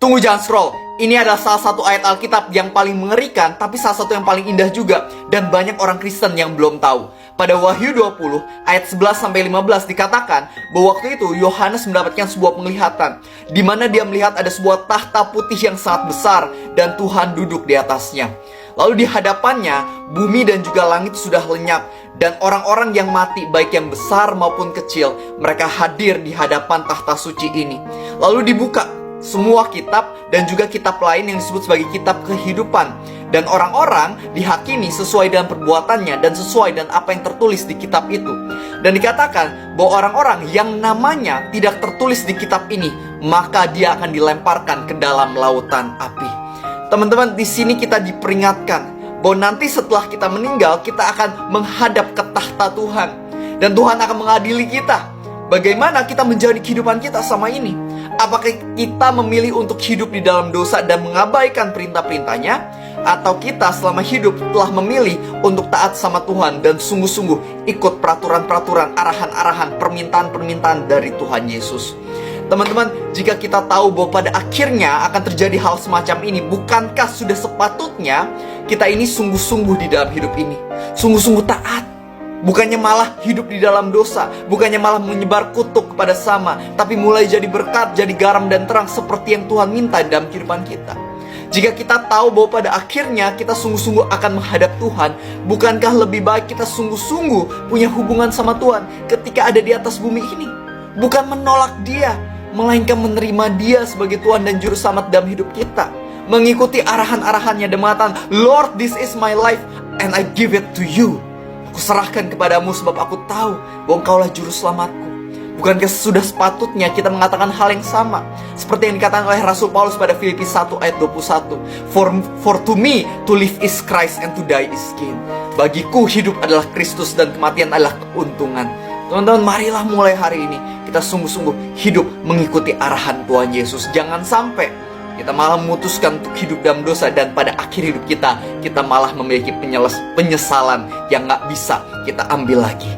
Tunggu, jangan scroll. Ini adalah salah satu ayat Alkitab yang paling mengerikan, tapi salah satu yang paling indah juga. Dan banyak orang Kristen yang belum tahu. Pada Wahyu 20, ayat 11-15 dikatakan bahwa waktu itu Yohanes mendapatkan sebuah penglihatan, di mana dia melihat ada sebuah tahta putih yang sangat besar, dan Tuhan duduk di atasnya. Lalu di hadapannya, bumi dan juga langit sudah lenyap, dan orang-orang yang mati, baik yang besar maupun kecil, mereka hadir di hadapan tahta suci ini. Lalu dibuka semua kitab dan juga kitab lain yang disebut sebagai kitab kehidupan. Dan orang-orang dihakimi sesuai dengan perbuatannya dan sesuai dengan apa yang tertulis di kitab itu. Dan dikatakan bahwa orang-orang yang namanya tidak tertulis di kitab ini, maka dia akan dilemparkan ke dalam lautan api. Teman-teman, di sini kita diperingatkan bahwa nanti setelah kita meninggal, kita akan menghadap ke tahta Tuhan. Dan Tuhan akan mengadili kita. Bagaimana kita menjalani kehidupan kita sama ini? Apakah kita memilih untuk hidup di dalam dosa dan mengabaikan perintah-perintahnya? Atau kita selama hidup telah memilih untuk taat sama Tuhan dan sungguh-sungguh ikut peraturan-peraturan, arahan-arahan, permintaan-permintaan dari Tuhan Yesus? Teman-teman, jika kita tahu bahwa pada akhirnya akan terjadi hal semacam ini, bukankah sudah sepatutnya kita ini sungguh-sungguh di dalam hidup ini? Sungguh-sungguh taat. Bukannya malah hidup di dalam dosa, bukannya malah menyebar kutuk kepada sama, tapi mulai jadi berkat, jadi garam dan terang seperti yang Tuhan minta dalam kehidupan kita. Jika kita tahu bahwa pada akhirnya kita sungguh-sungguh akan menghadap Tuhan, bukankah lebih baik kita sungguh-sungguh punya hubungan sama Tuhan ketika ada di atas bumi ini? Bukan menolak Dia, melainkan menerima Dia sebagai Tuhan dan Juru Selamat dalam hidup kita. Mengikuti arahan-arahannya dan mengatakan, Lord, this is my life and I give it to you. Aku serahkan kepadamu sebab aku tahu bahwa Engkaulah Juru Selamatku. Bukankah sudah sepatutnya kita mengatakan hal yang sama seperti yang dikatakan oleh Rasul Paulus pada Filipi 1 ayat 21. For to me to live is Christ and to die is gain. Bagiku hidup adalah Kristus dan kematian adalah keuntungan. Teman-teman, marilah mulai hari ini kita sungguh-sungguh hidup mengikuti arahan Tuhan Yesus. Jangan sampai kita malah memutuskan untuk hidup dalam dosa, dan pada akhir hidup kita malah memiliki penyesalan yang gak bisa kita ambil lagi.